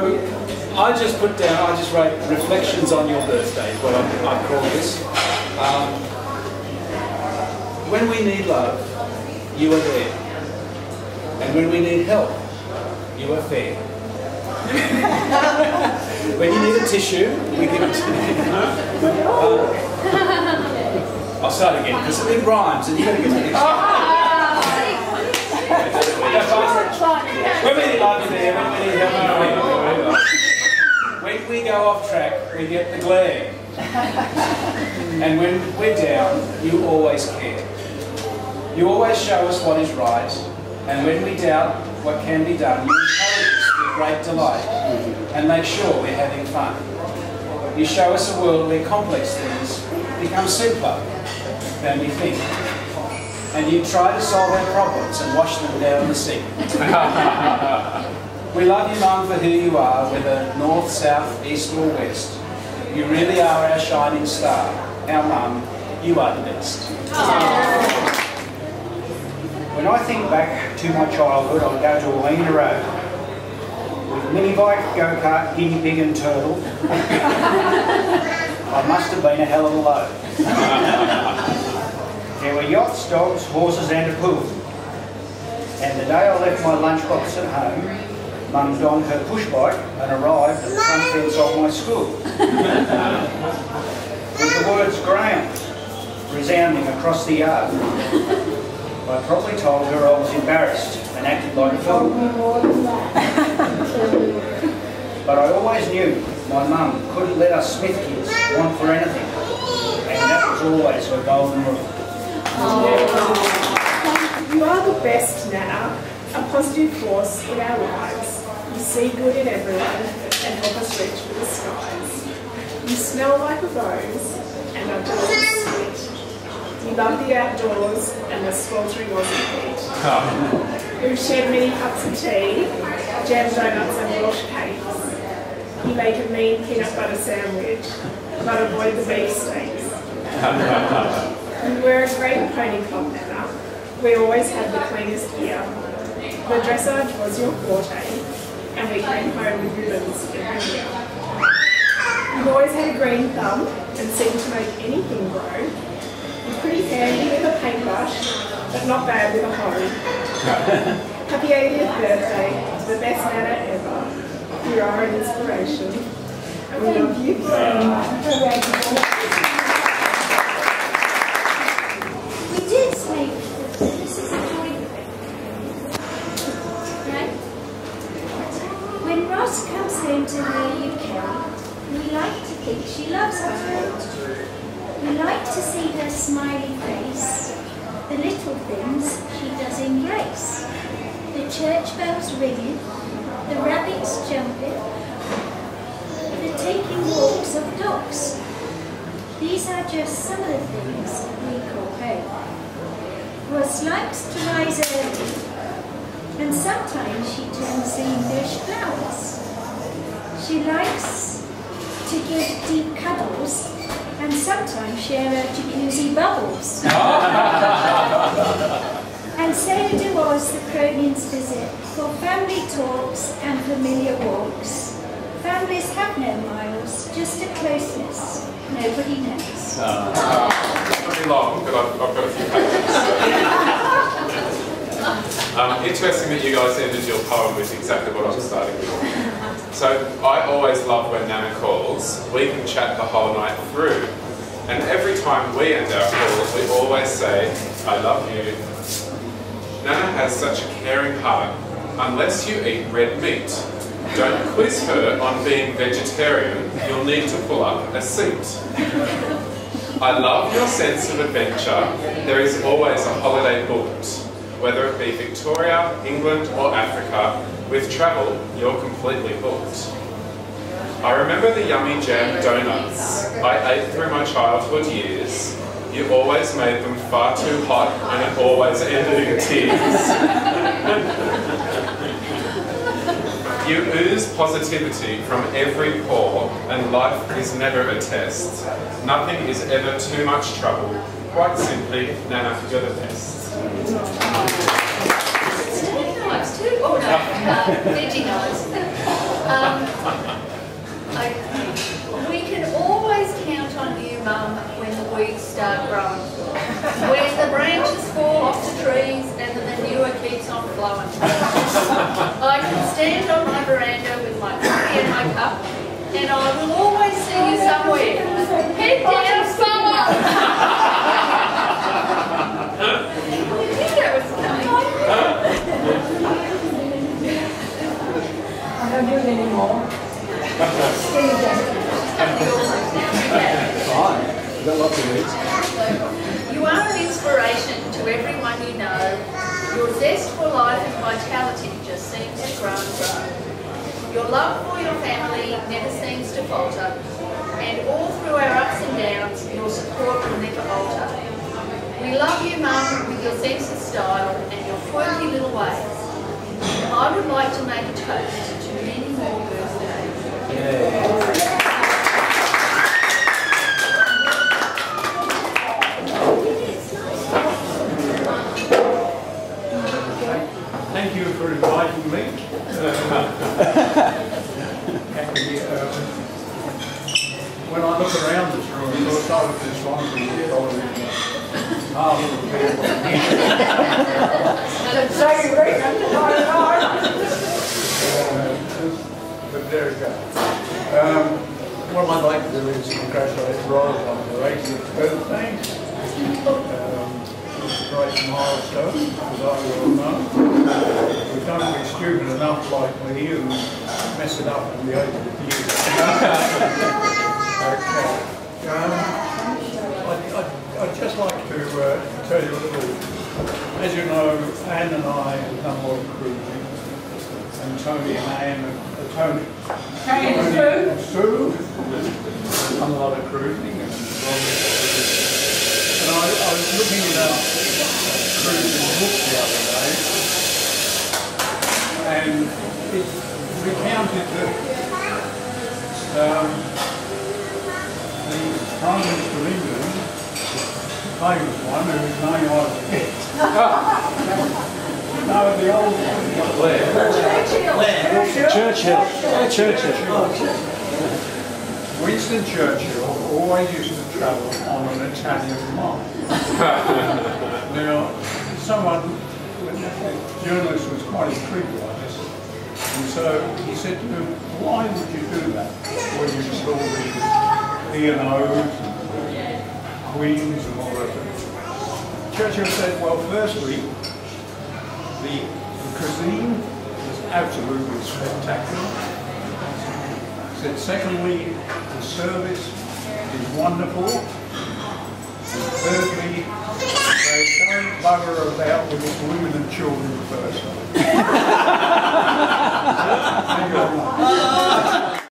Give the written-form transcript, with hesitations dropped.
So I just put down, I just wrote reflections on your birthday, what I call this. When we need love, you are there. And when we need help, you are fair. When you need a tissue, we give it to you. I'll start again, because it rhymes and you've got to get to the next one. When we need love, you're there. When we need help, you're there. When we go off track, we get the glare. And when we're down, you always care. You always show us what is right, and when we doubt what can be done, you encourage us with great delight and make sure we're having fun. You show us a world where complex things become simpler than we think. And you try to solve our problems and wash them down the sink. We love you, Mum, for who you are, whether north, south, east or west. You really are our shining star. Our Mum, you are the best. When I think back to my childhood, I go to Alina Road with mini bike, go-kart, guinea pig and turtle. I must have been a hell of a load. There were yachts, dogs, horses and a pool. And the day I left my lunchbox at home, Mum donned her push bike and arrived at the front fence of my school. With the words ground resounding across the yard. I probably told her I was embarrassed and acted like a fool. But I always knew my mum couldn't let us Smith kids want for anything. And that was always her golden rule. You are the best, Nanna, a positive force in our lives. You see good in everyone and help us reach for the skies. You smell like a rose and are just sweet. You love the outdoors and the sweltering Aussie heat. We've shared many cups of tea, jam donuts and Welsh cakes. You make a mean peanut butter sandwich, but avoid the beef steaks. We're a great pony club, Nanna. We always had the cleanest gear. The dressage was your forte, and we came home with ribbons every year. You've always had a green thumb and seemed to make anything grow. You're pretty handy with a paintbrush, but not bad with a hoe. Happy 80th birthday to the best Nanna ever. You are an inspiration. And we love you very much. We did say that this is a joy. Right? When Ross comes home to her UK, we like to think she loves us. We like to see her smiley face, the little things she does in grace. The church bells ringing, the rabbits jumping, the taking walks of dogs. These are just some of the things we call home. Ross likes to rise early, and sometimes she turns the English flowers. She likes to give deep cuddles, and sometimes share her jacuzzi bubbles. And so do Oz the Cronians visit for family talks and familiar walks. Families have no miles, just a closeness nobody knows. It's not too long, but I've got a few pages. Interesting that you guys ended your poem with exactly what I was starting with. So I always love when Nanna calls. We can chat the whole night through. And every time we end our calls, we always say, I love you. Nanna has such a caring heart. Unless you eat red meat, don't quiz her on being vegetarian. You'll need to pull up a seat. I love your sense of adventure. There is always a holiday booked. Whether it be Victoria, England or Africa, with travel, you're completely booked. I remember the yummy jam donuts I ate through my childhood years. You always made them far too hot and it always ended in tears. You ooze positivity from every pore and life is never a test. Nothing is ever too much trouble. Quite simply, Nanna, you're the best. Veggie nights. stand on my veranda with my coffee and my cup, and I will always see you somewhere. Head down, summer! You think that was coming? I don't do it anymore. Fine. You've got lots of needs. You are an inspiration to everyone you know. Your zest for life and vitality just seems to grow and grow. Your love for your family never seems to falter, and all through our ups and downs, your support will never alter. We love you, Mum, with your sense of style and your quirky little ways. I would like to make a toast to many more birthdays. Thank you for inviting me. When I look around this room, of course, I was just wondering if I was half of the people. But there we go. What I'd like to do is congratulate Roz on her 80th birthday. It's a great milestone, as I well know. We don't be stupid enough like me and mess it up in the 80th year. Okay. I'd just like to tell you a little. As you know, Anne and I have done a lot of cruising, and Tony and Anne, Tony and Sue, done a lot of cruising, and I was looking at our cruising book the other day, and it recounted that the Prime Minister of England, the famous one, whose name I forget. No, the old one. Churchill. Winston Churchill always used to travel on an Italian line. Now, someone, a journalist was quite intrigued by this, and so he said to him, why would you do that when you saw the E&Os and Queens and all that? Churchill said, well, firstly, the cuisine is absolutely spectacular. He said, secondly, the service is wonderful. And thirdly, they don't bugger about with women and children first.